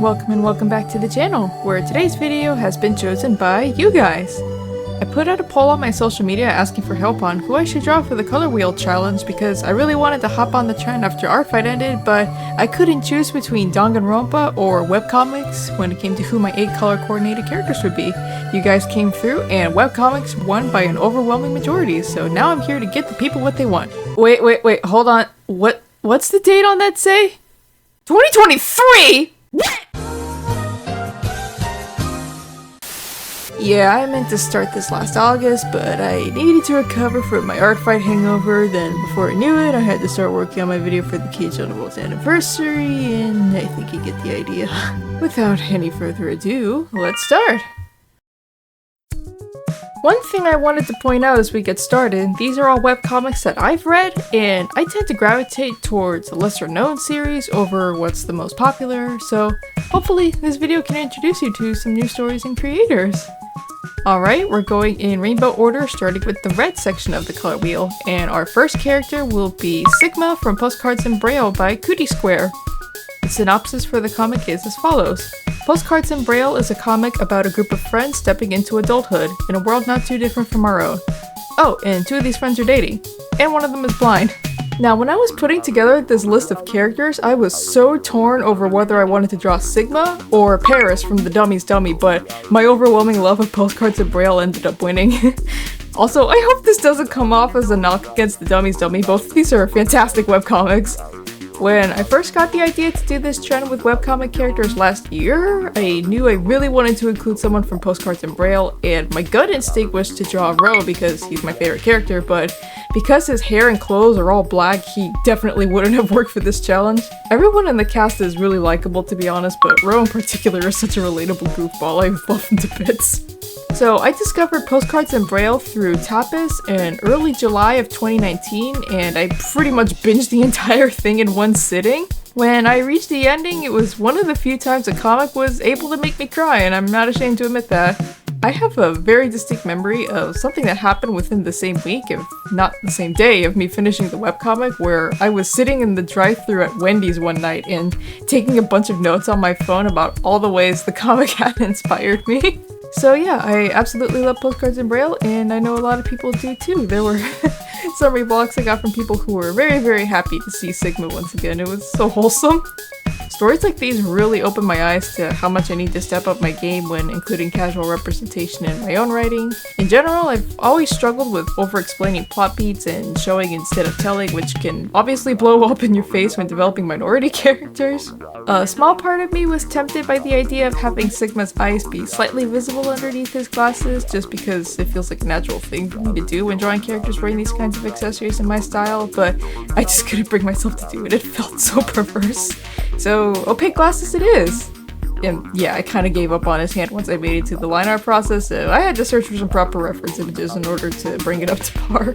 welcome and welcome back to the channel, where today's video has been chosen by you guys. I put out a poll on my social media asking for help on who I should draw for the color wheel challenge because I really wanted to hop on the trend after Art Fight ended, but I couldn't choose between Danganronpa or webcomics when it came to who my 8 color coordinated characters would be. You guys came through and webcomics won by an overwhelming majority, so now I'm here to get the people what they want. Wait, hold on. What's the date on that say? 2023?! What?! Yeah, I meant to start this last August, but I needed to recover from my art fight hangover, then before I knew it, I had to start working on my video for the 𝚘𝚘𝚎's anniversary, and I think you get the idea. Without any further ado, let's start! One thing I wanted to point out as we get started, these are all webcomics that I've read, and I tend to gravitate towards the lesser known series over what's the most popular, so hopefully this video can introduce you to some new stories and creators. Alright, we're going in rainbow order, starting with the red section of the color wheel, and our first character will be 𝚤𝚘𝚎𝚑 from Postcards in Braille by 𝚘𝚘𝚎𝚑. The synopsis for the comic is as follows. Postcards in Braille is a comic about a group of friends stepping into adulthood in a world not too different from our own. Oh, and 2 of these friends are dating, and one of them is blind. Now, when I was putting together this list of characters, I was so torn over whether I wanted to draw 𝚤𝚘𝚎 or Paris from The Dummy's Dummy, but my overwhelming love of Postcards in Braille ended up winning. Also, I hope this doesn't come off as a knock against The Dummy's Dummy. Both of these are fantastic webcomics. When I first got the idea to do this trend with webcomic characters last year, I knew I really wanted to include someone from Postcards in Braille, and my gut instinct was to draw Ro because he's my favorite character, but because his hair and clothes are all black, he definitely wouldn't have worked for this challenge. Everyone in the cast is really likable, to be honest, but Ro in particular is such a relatable goofball. I love him to bits. So I discovered Postcards in Braille through Tapas in early July of 2019, and I pretty much binged the entire thing in one sitting. When I reached the ending, it was one of the few times a comic was able to make me cry, and I'm not ashamed to admit that. I have a very distinct memory of something that happened within the same week, if not the same day, of me finishing the webcomic, where I was sitting in the drive-thru at Wendy's one night and taking a bunch of notes on my phone about all the ways the comic had inspired me. So yeah, I absolutely love Postcards in Braille, and I know a lot of people do too. There were some reblogs I got from people who were very happy to see 𝚤𝚘𝚎𝚑 once again. It was so wholesome. Stories like these really opened my eyes to how much I need to step up my game when including casual representation in my own writing. In general, I've always struggled with over-explaining plot beats and showing instead of telling, which can obviously blow up in your face when developing minority characters. A small part of me was tempted by the idea of having 𝚤𝚘𝚎's eyes be slightly visible underneath his glasses, just because it feels like a natural thing for me to do when drawing characters wearing these kinds of accessories in my style, but I just couldn't bring myself to do it. It felt so perverse. So opaque glasses it is! And yeah, I kinda gave up on his hand once I made it to the line art process, so I had to search for some proper reference images in order to bring it up to par.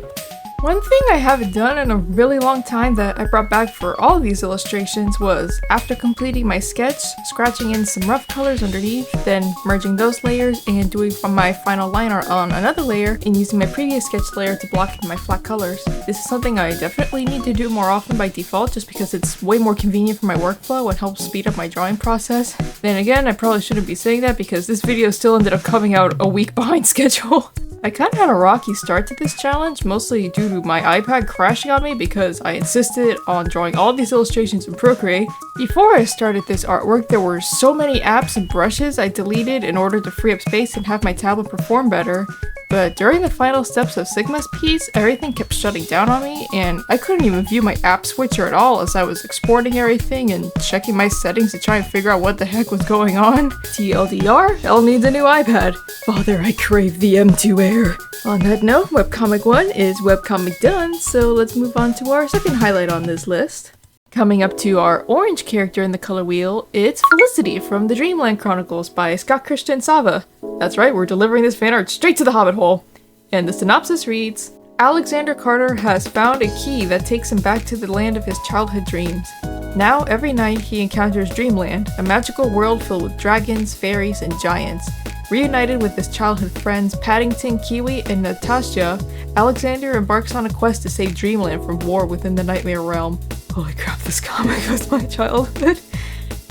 One thing I haven't done in a really long time that I brought back for all these illustrations was, after completing my sketch, scratching in some rough colors underneath, then merging those layers and doing my final line art on another layer and using my previous sketch layer to block in my flat colors. This is something I definitely need to do more often by default just because it's way more convenient for my workflow and helps speed up my drawing process. Then again, I probably shouldn't be saying that because this video still ended up coming out a week behind schedule. I kinda had a rocky start to this challenge, mostly due to my iPad crashing on me because I insisted on drawing all these illustrations in Procreate. Before I started this artwork, there were so many apps and brushes I deleted in order to free up space and have my tablet perform better. But during the final steps of 𝚤𝚘𝚎's piece, everything kept shutting down on me, and I couldn't even view my app switcher at all as I was exporting everything and checking my settings to try and figure out what the heck was going on. TLDR, Elle needs a new iPad. Father, I crave the M2 Air. On that note, webcomic 1 is webcomic done, so let's move on to our second highlight on this list. Coming up to our orange character in the color wheel, it's Felicity from the Dreamland Chronicles by 𝚤𝚘𝚎𝚑. That's right, we're delivering this fanart straight to the hobbit hole. And the synopsis reads, Alexander Carter has found a key that takes him back to the land of his childhood dreams. Now, every night, he encounters Dreamland, a magical world filled with dragons, fairies, and giants. Reunited with his childhood friends Paddington, Kiwi, and Natasha, Alexander embarks on a quest to save Dreamland from war within the Nightmare Realm. Holy crap, this comic was my childhood.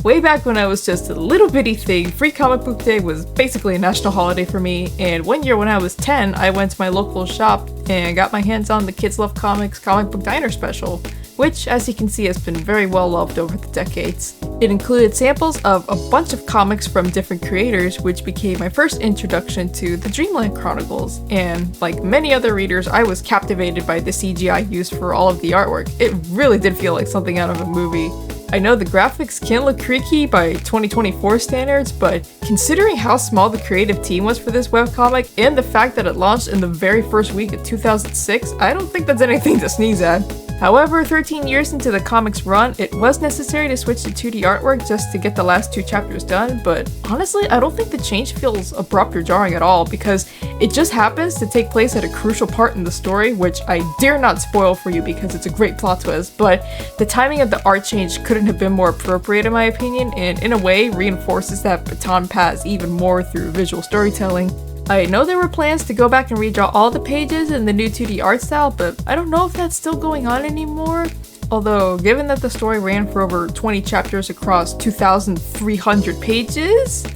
Way back when I was just a little bitty thing, Free Comic Book Day was basically a national holiday for me, and one year when I was 10, I went to my local shop and got my hands on the Kids Love Comics Comic Book Diner special, which, as you can see, has been very well loved over the decades. It included samples of a bunch of comics from different creators, which became my first introduction to the Dreamland Chronicles, and like many other readers, I was captivated by the CGI used for all of the artwork. It really did feel like something out of a movie. I know the graphics can look creaky by 2024 standards, but considering how small the creative team was for this webcomic and the fact that it launched in the very first week of 2006, I don't think that's anything to sneeze at. However, 13 years into the comic's run, it was necessary to switch to 2D artwork just to get the last 2 chapters done, but honestly, I don't think the change feels abrupt or jarring at all because it just happens to take place at a crucial part in the story, which I dare not spoil for you because it's a great plot twist, but the timing of the art change couldn't have been more appropriate in my opinion, and in a way reinforces that baton pass even more through visual storytelling. I know there were plans to go back and redraw all the pages in the new 2D art style, but I don't know if that's still going on anymore. Although, given that the story ran for over 20 chapters across 2,300 pages,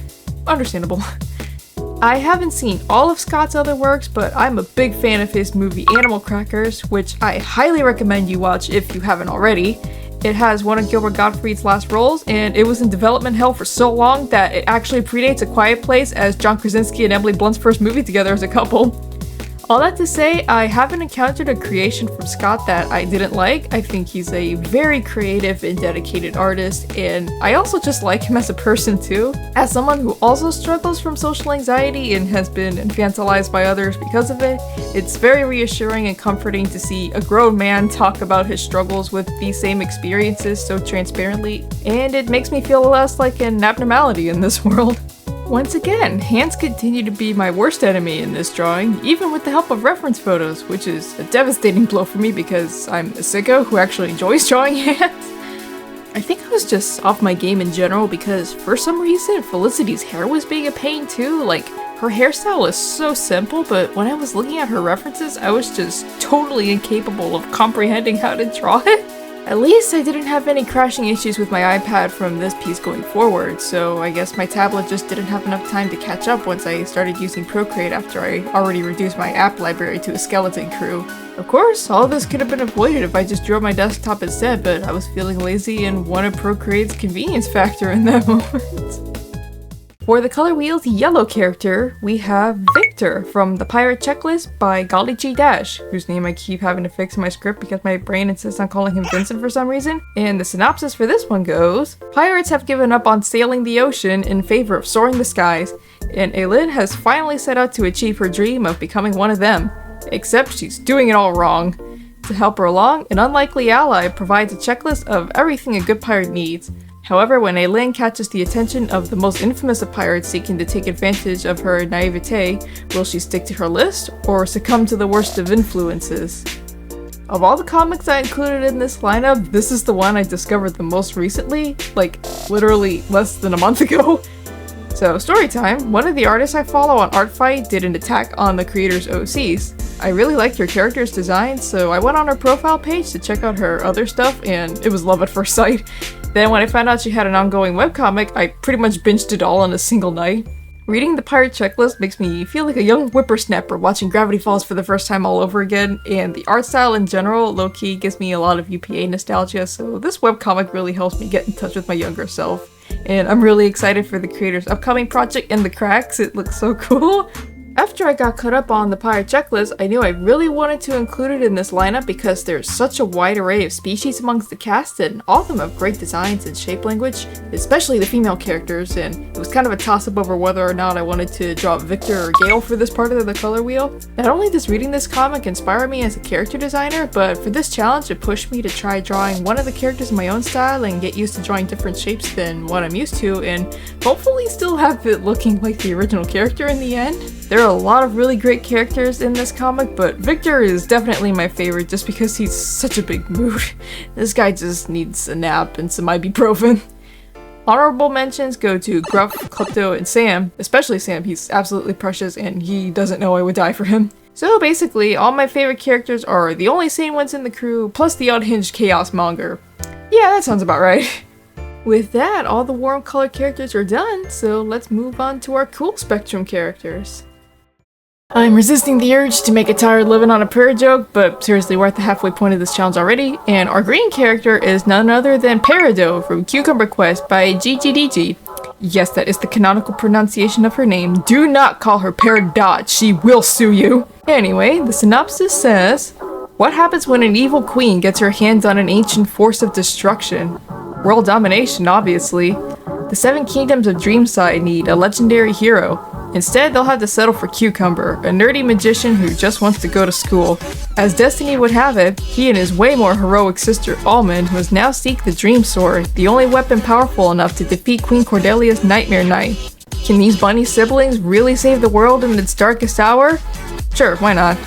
understandable. I haven't seen all of Scott's other works, but I'm a big fan of his movie Animal Crackers, which I highly recommend you watch if you haven't already. It has one of Gilbert Gottfried's last roles, and it was in development hell for so long that it actually predates A Quiet Place as John Krasinski and Emily Blunt's first movie together as a couple. All that to say, I haven't encountered a creation from Scott that I didn't like. I think he's a very creative and dedicated artist, and I also just like him as a person too. As someone who also struggles from social anxiety and has been infantilized by others because of it, it's very reassuring and comforting to see a grown man talk about his struggles with these same experiences so transparently, and it makes me feel less like an abnormality in this world. Once again, hands continue to be my worst enemy in this drawing, even with the help of reference photos, which is a devastating blow for me because I'm a sicko who actually enjoys drawing hands. I think I was just off my game in general because for some reason Felicity's hair was being a pain too. Like, her hairstyle is so simple, but when I was looking at her references, I was just totally incapable of comprehending how to draw it. At least I didn't have any crashing issues with my iPad from this piece going forward, so I guess my tablet just didn't have enough time to catch up once I started using Procreate after I already reduced my app library to a skeleton crew. Of course, all of this could have been avoided if I just drew on my desktop instead, but I was feeling lazy and wanted Procreate's convenience factor in that moment. For the color wheel's yellow character, we have Victor from The Pirate Checklist by Golly G Dash, whose name I keep having to fix in my script because my brain insists on calling him Vincent for some reason. And the synopsis for this one goes, pirates have given up on sailing the ocean in favor of soaring the skies, and 𝚘𝚘𝚜 has finally set out to achieve her dream of becoming one of them. Except she's doing it all wrong. To help her along, an unlikely ally provides a checklist of everything a good pirate needs. However, when 𝚘𝚜𝚜 catches the attention of the most infamous of pirates seeking to take advantage of her naivete, will she stick to her list, or succumb to the worst of influences? Of all the comics I included in this lineup, this is the one I discovered the most recently, like literally less than a month ago. So, story time. One of the artists I follow on Artfight did an attack on the creator's OCs. I really liked her character's design, so I went on her profile page to check out her other stuff, and it was love at first sight. Then when I found out she had an ongoing webcomic, I pretty much binged it all in a single night. Reading the Pirate Checklist makes me feel like a young whippersnapper watching Gravity Falls for the first time all over again, and the art style in general, low-key, gives me a lot of UPA nostalgia, so this webcomic really helps me get in touch with my younger self. And I'm really excited for the creator's upcoming project, In the Cracks. It looks so cool. After I got caught up on the Pirate Checklist, I knew I really wanted to include it in this lineup because there's such a wide array of species amongst the cast, and all of them have great designs and shape language, especially the female characters, and it was kind of a toss-up over whether or not I wanted to draw Victor or Gale for this part of the color wheel. Not only does reading this comic inspire me as a character designer, but for this challenge it pushed me to try drawing one of the characters in my own style and get used to drawing different shapes than what I'm used to, and hopefully still have it looking like the original character in the end. There are a lot of really great characters in this comic, but Victor is definitely my favorite just because he's such a big mood. This guy just needs a nap and some ibuprofen. Honorable mentions go to Gruff, Klepto, and Sam. Especially Sam, he's absolutely precious and he doesn't know I would die for him. So basically, all my favorite characters are the only sane ones in the crew, plus the unhinged chaos monger. Yeah, that sounds about right. With that, all the warm color characters are done, so let's move on to our cool spectrum characters. I'm resisting the urge to make a tired living on a prayer joke, but seriously, we're at the halfway point of this challenge already, and our green character is none other than Peridot from Cucumber Quest by GGDG. Yes, that is the canonical pronunciation of her name. Do not call her Peridot, she will sue you! Anyway, the synopsis says, what happens when an evil queen gets her hands on an ancient force of destruction? World domination, obviously. The 7 kingdoms of Dreamside need a legendary hero. Instead, they'll have to settle for Cucumber, a nerdy magician who just wants to go to school. As destiny would have it, he and his way more heroic sister Almond must now seek the Dream Sword, the only weapon powerful enough to defeat Queen Cordelia's Nightmare Knight. Can these bunny siblings really save the world in its darkest hour? Sure, why not?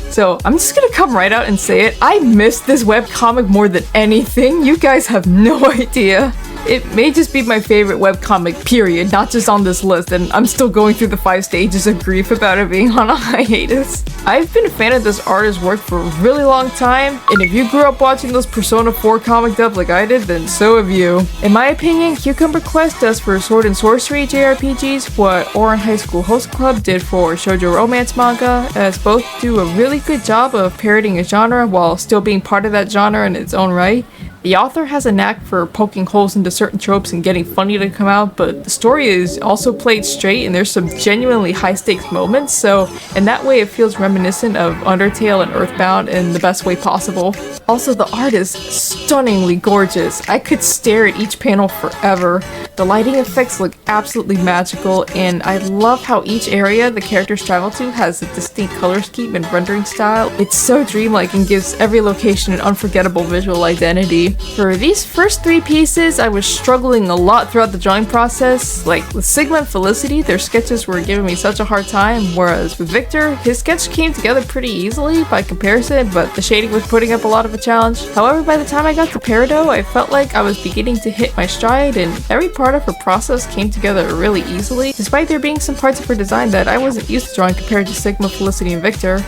So, I'm just gonna come right out and say it, I missed this webcomic more than anything, you guys have no idea. It may just be my favorite webcomic, period, not just on this list, and I'm still going through the 5 stages of grief about it being on a hiatus. I've been a fan of this artist's work for a really long time, and if you grew up watching those Persona 4 comic dubs like I did, then so have you. In my opinion, Cucumber Quest does for sword and sorcery JRPGs what Ouran High School Host Club did for shoujo romance manga, as both do a really good job of parodying a genre while still being part of that genre in its own right. The author has a knack for poking holes into certain tropes and getting funny to come out, but the story is also played straight and there's some genuinely high stakes moments, so in that way it feels reminiscent of Undertale and Earthbound in the best way possible. Also, the art is stunningly gorgeous. I could stare at each panel forever. The lighting effects look absolutely magical, and I love how each area the characters travel to has a distinct color scheme and rendering style. It's so dreamlike and gives every location an unforgettable visual identity. For these first 3 pieces, I was struggling a lot throughout the drawing process. Like with Sigma and Felicity, their sketches were giving me such a hard time, whereas with Victor, his sketch came together pretty easily by comparison, but the shading was putting up a lot of a challenge. However, by the time I got to Peridot, I felt like I was beginning to hit my stride, and every part of her process came together really easily, despite there being some parts of her design that I wasn't used to drawing compared to Sigma, Felicity, and Victor.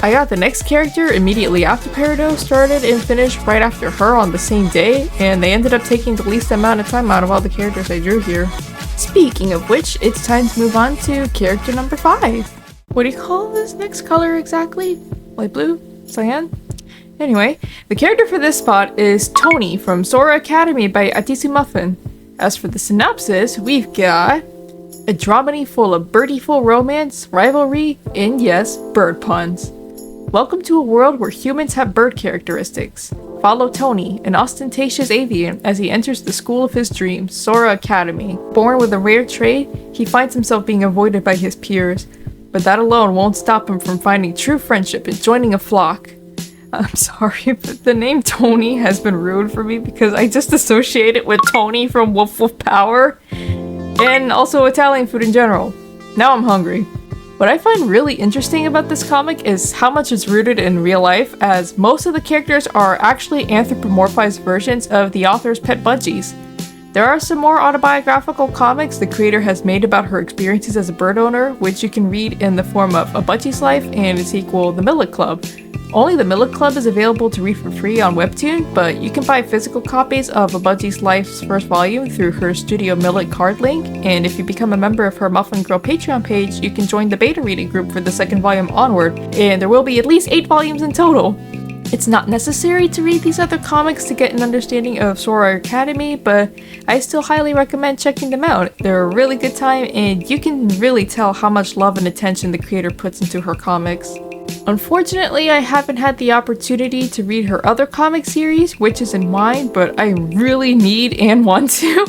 I got the next character immediately after Peridot started and finished right after her on the same day, and they ended up taking the least amount of time out of all the characters I drew here. Speaking of which, it's time to move on to character number 5. What do you call this next color exactly? Light blue? Cyan? Anyway, the character for this spot is Tony from Soara Academy by Atisu Muffin. As for the synopsis, we've got a dramedy full of birdie-full romance, rivalry, and yes, bird puns. Welcome to a world where humans have bird characteristics. Follow Tony, an ostentatious avian, as he enters the school of his dreams, Soara Academy. Born with a rare trait, he finds himself being avoided by his peers, but that alone won't stop him from finding true friendship and joining a flock. I'm sorry, but the name Tony has been ruined for me because I just associate it with Tony from Wolf of Power, and also Italian food in general. Now I'm hungry. What I find really interesting about this comic is how much it's rooted in real life, as most of the characters are actually anthropomorphized versions of the author's pet budgies. There are some more autobiographical comics the creator has made about her experiences as a bird owner, which you can read in the form of A Budgie's Life and its equal, The Millet Club. Only The Millet Club is available to read for free on Webtoon, but you can buy physical copies of A Budgie's Life's first volume through her Studio Millet card link, and if you become a member of her Muffin Girl Patreon page, you can join the beta reading group for the second volume onward, and there will be at least 8 volumes in total. It's not necessary to read these other comics to get an understanding of Soara Academy, but I still highly recommend checking them out. They're a really good time, and you can really tell how much love and attention the creator puts into her comics. Unfortunately, I haven't had the opportunity to read her other comic series, Witches and Wine, but I really need and want to.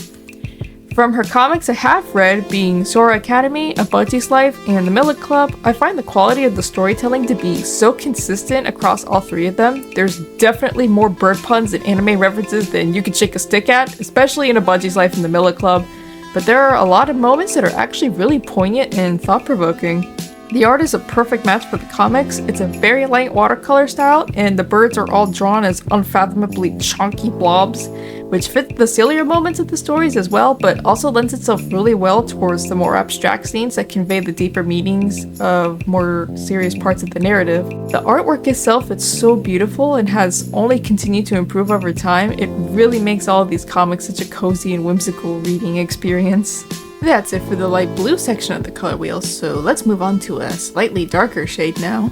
From her comics I have read, being Soara Academy, A Budgie's Life, and The Millet Club, I find the quality of the storytelling to be so consistent across all 3 of them. There's definitely more bird puns and anime references than you can shake a stick at, especially in A Budgie's Life and The Millet Club, but there are a lot of moments that are actually really poignant and thought-provoking. The art is a perfect match for the comics. It's a very light watercolor style, and the birds are all drawn as unfathomably chunky blobs, which fits the sillier moments of the stories as well, but also lends itself really well towards the more abstract scenes that convey the deeper meanings of more serious parts of the narrative. The artwork itself, it's so beautiful and has only continued to improve over time. It really makes all of these comics such a cozy and whimsical reading experience. That's it for the light blue section of the color wheel, so let's move on to a slightly darker shade now.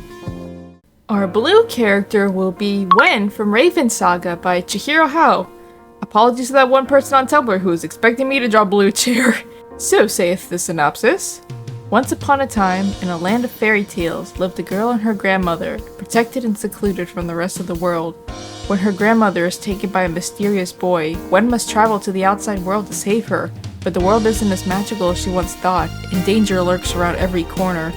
Our blue character will be Wen from Raven Saga by 𝚘𝚎𝚑. Apologies to that one person on Tumblr who was expecting me to draw blue chair. So saith the synopsis. Once upon a time, in a land of fairy tales, lived a girl and her grandmother, protected and secluded from the rest of the world. When her grandmother is taken by a mysterious boy, Wen must travel to the outside world to save her. But the world isn't as magical as she once thought, and danger lurks around every corner.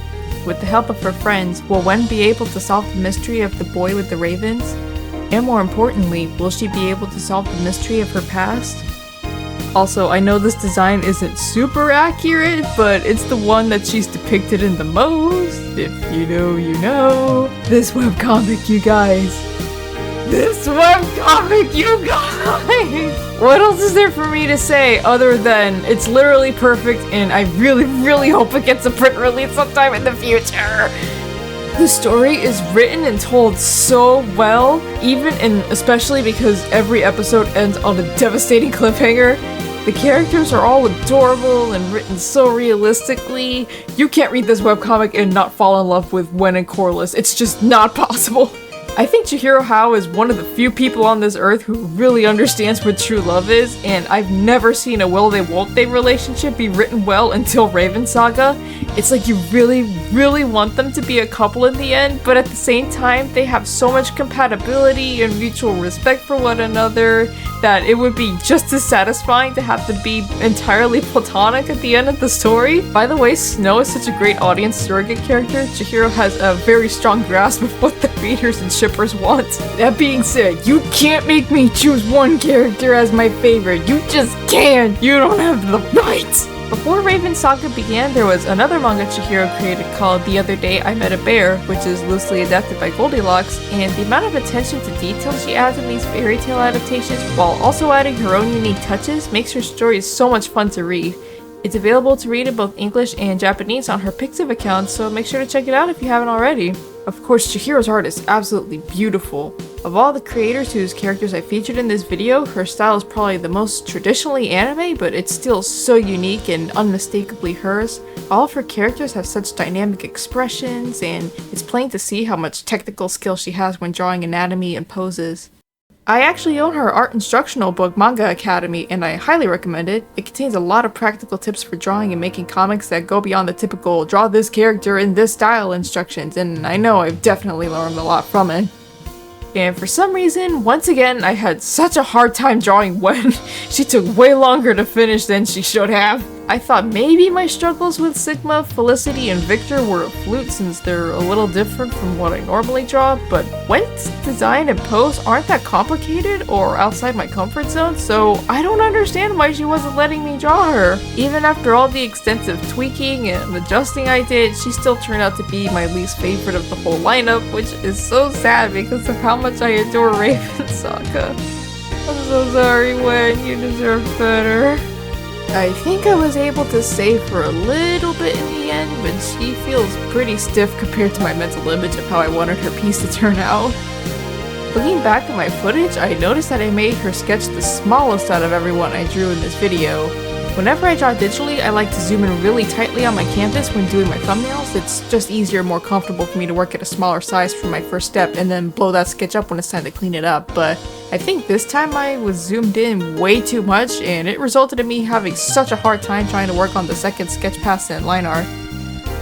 With the help of her friends, will Wen be able to solve the mystery of the boy with the ravens? And more importantly, will she be able to solve the mystery of her past? Also, I know this design isn't super accurate, but it's the one that she's depicted in the most. If you know, you know. This webcomic, you guys. This webcomic, you guys! What else is there for me to say other than it's literally perfect and I really hope it gets a print release sometime in the future. The story is written and told so well, especially because every episode ends on a devastating cliffhanger. The characters are all adorable and written so realistically. You can't read this webcomic and not fall in love with Wen and Corliss. It's just not possible. I think 𝚘𝚎𝚑 is one of the few people on this earth who really understands what true love is, and I've never seen a will they won't they relationship be written well until Raven Saga. It's like you really want them to be a couple in the end, but at the same time they have so much compatibility and mutual respect for one another that it would be just as satisfying to have them be entirely platonic at the end of the story. By the way, Snow is such a great audience surrogate character. 𝚘𝚎𝚑 has a very strong grasp of what the readers and shippers want. That being said, you can't make me choose one character as my favorite. You just can't. You don't have the right. Before Raven Saga began, there was another manga 𝚘𝚎𝚑 created called The Other Day I Met a Bear, which is loosely adapted by Goldilocks, and the amount of attention to detail she adds in these fairy tale adaptations, while also adding her own unique touches, makes her stories so much fun to read. It's available to read in both English and Japanese on her Pixiv account, so make sure to check it out if you haven't already. Of course, 𝚘𝚎𝚑's art is absolutely beautiful. Of all the creators whose characters I featured in this video, her style is probably the most traditionally anime, but it's still so unique and unmistakably hers. All of her characters have such dynamic expressions, and it's plain to see how much technical skill she has when drawing anatomy and poses. I actually own her art instructional book, Manga Academy, and I highly recommend it. It contains a lot of practical tips for drawing and making comics that go beyond the typical draw this character in this style instructions, and I know I've definitely learned a lot from it. And for some reason, once again, I had such a hard time drawing Wen. She took way longer to finish than she should have. I thought maybe my struggles with Sigma, Felicity, and Victor were a fluke since they're a little different from what I normally draw, but Wen's design and pose aren't that complicated or outside my comfort zone, so I don't understand why she wasn't letting me draw her. Even after all the extensive tweaking and adjusting I did, she still turned out to be my least favorite of the whole lineup, which is so sad because of how much I adore Raven Saga. I'm so sorry, Wen, you deserve better. I think I was able to save her a little bit in the end, but she feels pretty stiff compared to my mental image of how I wanted her piece to turn out. Looking back at my footage, I noticed that I made her sketch the smallest out of everyone I drew in this video. Whenever I draw digitally, I like to zoom in really tightly on my canvas when doing my thumbnails. It's just easier and more comfortable for me to work at a smaller size for my first step and then blow that sketch up when it's time to clean it up, but I think this time I was zoomed in way too much and it resulted in me having such a hard time trying to work on the second sketch pass and line art.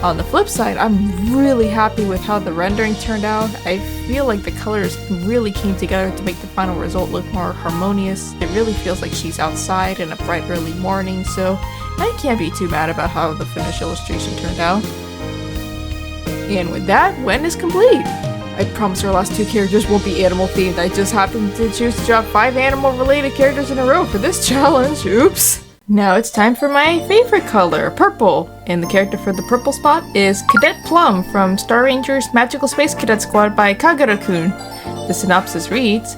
On the flip side, I'm really happy with how the rendering turned out. I feel like the colors really came together to make the final result look more harmonious. It really feels like she's outside in a bright early morning, so I can't be too mad about how the finished illustration turned out. And with that, Wen is complete. I promise our last two characters won't be animal themed. I just happened to choose to draw 5 animal related characters in a row for this challenge. Oops. Now it's time for my favorite color, purple, and the character for the purple spot is Cadet Plum from Star Ranger's Magical Space Cadet Squad by Kagura-kun. The synopsis reads,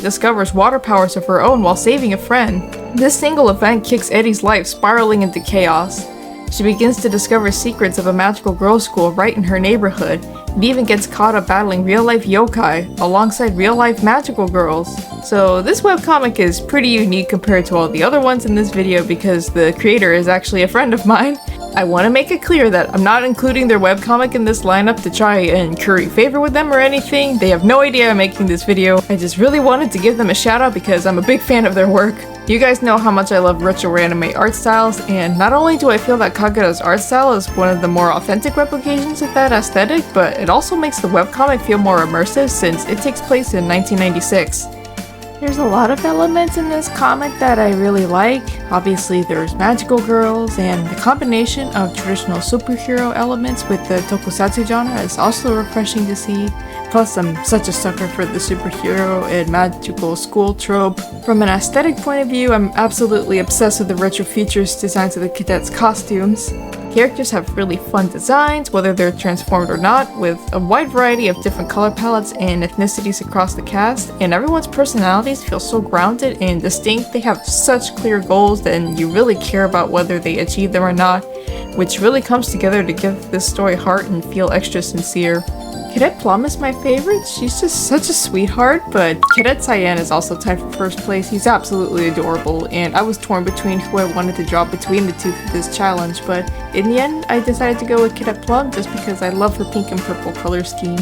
student discovers water powers of her own while saving a friend. This single event kicks Eddie's life spiraling into chaos. She begins to discover secrets of a magical girls' school right in her neighborhood, and even gets caught up battling real-life yokai alongside real-life magical girls. So this webcomic is pretty unique compared to all the other ones in this video because the creator is actually a friend of mine. I want to make it clear that I'm not including their webcomic in this lineup to try and curry favor with them or anything. They have no idea I'm making this video. I just really wanted to give them a shout out because I'm a big fan of their work. You guys know how much I love retro anime art styles, and not only do I feel that Kagura's art style is one of the more authentic replications of that aesthetic, but it also makes the webcomic feel more immersive since it takes place in 1996. There's a lot of elements in this comic that I really like. Obviously there's magical girls, and the combination of traditional superhero elements with the tokusatsu genre is also refreshing to see. Plus I'm such a sucker for the superhero and magical school trope. From an aesthetic point of view, I'm absolutely obsessed with the retro features designs of the cadets' costumes. Characters have really fun designs, whether they're transformed or not, with a wide variety of different color palettes and ethnicities across the cast, and everyone's personalities feel so grounded and distinct. They have such clear goals and you really care about whether they achieve them or not, which really comes together to give this story heart and feel extra sincere. Cadet Plum is my favorite. She's just such a sweetheart, but Cadet 𝚖𝚘𝚎 is also tied for first place. He's absolutely adorable, and I was torn between who I wanted to draw between the two for this challenge, but in the end I decided to go with Cadet Plum just because I love her pink and purple color scheme.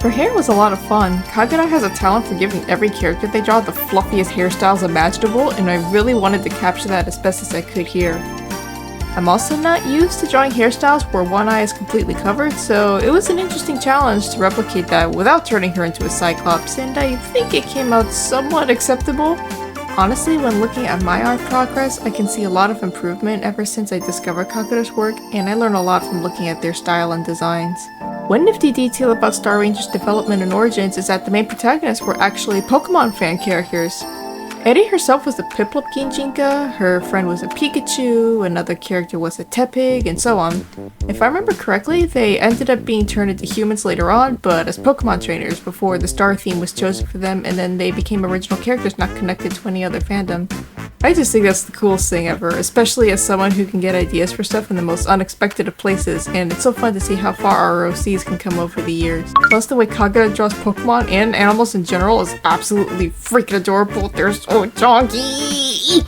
Her hair was a lot of fun. Kagura has a talent for giving every character they draw the fluffiest hairstyles imaginable, and I really wanted to capture that as best as I could here. I'm also not used to drawing hairstyles where one eye is completely covered, so it was an interesting challenge to replicate that without turning her into a cyclops, and I think it came out somewhat acceptable. Honestly, when looking at my art progress, I can see a lot of improvement ever since I discovered Kagura's work, and I learn a lot from looking at their style and designs. One nifty detail about Star Ranger's development and origins is that the main protagonists were actually Pokemon fan characters. Eddie herself was a Piplup Ginjinka, her friend was a Pikachu, another character was a Tepig, and so on. If I remember correctly, they ended up being turned into humans later on, but as Pokemon trainers before the star theme was chosen for them, and then they became original characters not connected to any other fandom. I just think that's the coolest thing ever, especially as someone who can get ideas for stuff in the most unexpected of places, and it's so fun to see how far ROCs can come over the years. Plus the way Kagura draws Pokemon and animals in general is absolutely freaking adorable. They're so chonky!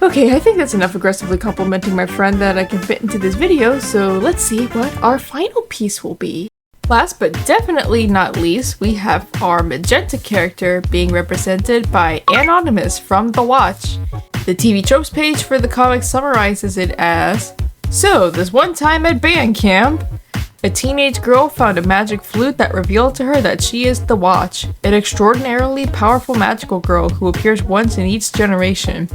Okay, I think that's enough aggressively complimenting my friend that I can fit into this video, so let's see what our final piece will be. Last but definitely not least, we have our magenta character being represented by Anonymous from The Wotch. The TV tropes page for the comic summarizes it as, "So, this one time at band camp, a teenage girl found a magic flute that revealed to her that she is the Wotch, an extraordinarily powerful magical girl who appears once in each generation.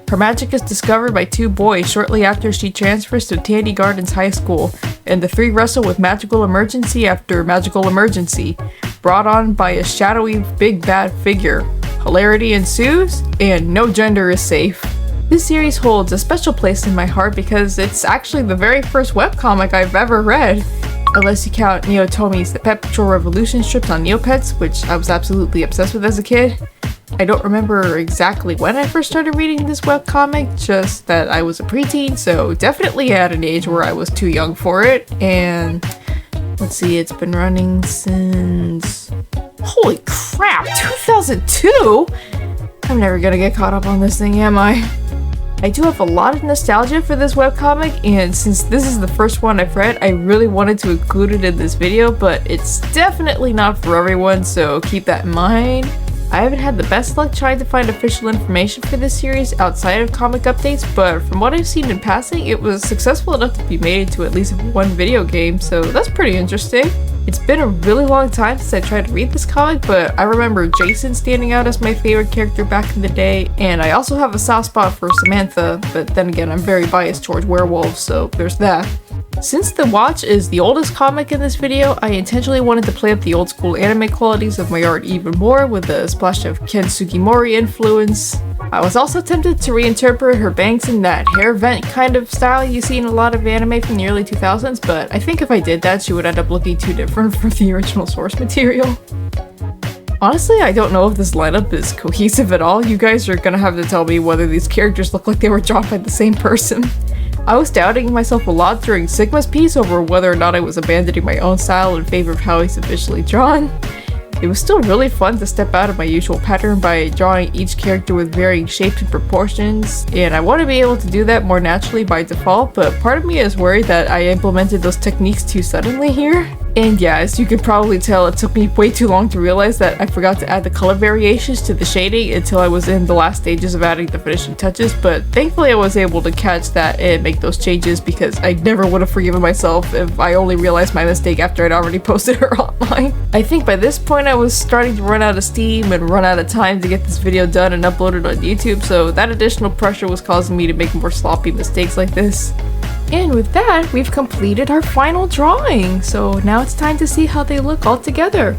Her magic is discovered by two boys shortly after she transfers to Tandy Gardens High School, and the three wrestle with magical emergency after magical emergency, brought on by a shadowy big bad figure. Hilarity ensues, and no gender is safe." This series holds a special place in my heart because it's actually the very first webcomic I've ever read. Unless you count Naotomi's The Pet Patrol Revolution strips on Neopets, which I was absolutely obsessed with as a kid. I don't remember exactly when I first started reading this webcomic, just that I was a preteen, so definitely at an age where I was too young for it, and let's see, it's been running since... Holy crap, 2002?! I'm never gonna get caught up on this thing, am I? I do have a lot of nostalgia for this webcomic, and since this is the first one I've read, I really wanted to include it in this video, but it's definitely not for everyone, so keep that in mind. I haven't had the best luck trying to find official information for this series outside of comic updates, but from what I've seen in passing, it was successful enough to be made into at least one video game, so that's pretty interesting. It's been a really long time since I tried to read this comic, but I remember Jason standing out as my favorite character back in the day, and I also have a soft spot for Samantha, but then again I'm very biased towards werewolves, so there's that. Since the Wotch is the oldest comic in this video, I intentionally wanted to play up the old school anime qualities of my art even more with a splash of Ken Sugimori influence. I was also tempted to reinterpret her bangs in that hair vent kind of style you see in a lot of anime from the early 2000s, but I think if I did that, she would end up looking too different from the original source material. Honestly, I don't know if this lineup is cohesive at all. You guys are gonna have to tell me whether these characters look like they were drawn by the same person. I was doubting myself a lot during Sigma's piece over whether or not I was abandoning my own style in favor of how he's officially drawn. It was still really fun to step out of my usual pattern by drawing each character with varying shapes and proportions, and I want to be able to do that more naturally by default, but part of me is worried that I implemented those techniques too suddenly here. And yeah, as you could probably tell, it took me way too long to realize that I forgot to add the color variations to the shading until I was in the last stages of adding the finishing touches, but thankfully I was able to catch that and make those changes because I never would have forgiven myself if I only realized my mistake after I'd already posted her online. I think by this point I was starting to run out of steam and run out of time to get this video done and uploaded on YouTube, so that additional pressure was causing me to make more sloppy mistakes like this. And with that, we've completed our final drawing, so now it's time to see how they look all together.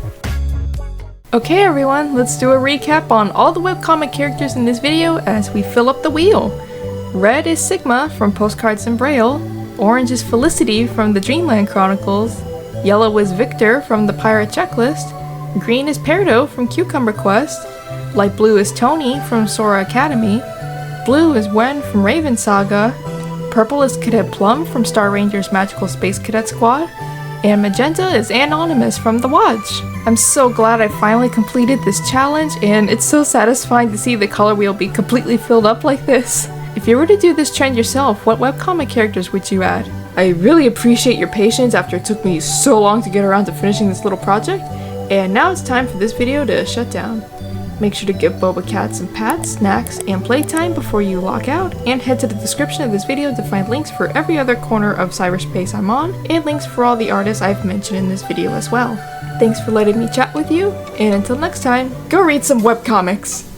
Okay everyone, let's do a recap on all the webcomic characters in this video as we fill up the wheel. Red is Sigma from Postcards and Braille, orange is Felicity from the Dreamland Chronicles, yellow is Victor from the Pirate Checklist, green is Perdo from Cucumber Quest, light blue is Tony from Soara Academy, blue is Wen from Raven Saga, purple is Cadet Plum from Star Ranger's Magical Space Cadet Squad, and magenta is Anonymous from The Wotch. I'm so glad I finally completed this challenge, and it's so satisfying to see the color wheel be completely filled up like this. If you were to do this trend yourself, what webcomic characters would you add? I really appreciate your patience after it took me so long to get around to finishing this little project, and now it's time for this video to shut down. Make sure to give Boba Cat some pats, snacks, and playtime before you log out, and head to the description of this video to find links for every other corner of cyberspace I'm on, and links for all the artists I've mentioned in this video as well. Thanks for letting me chat with you, and until next time, go read some webcomics!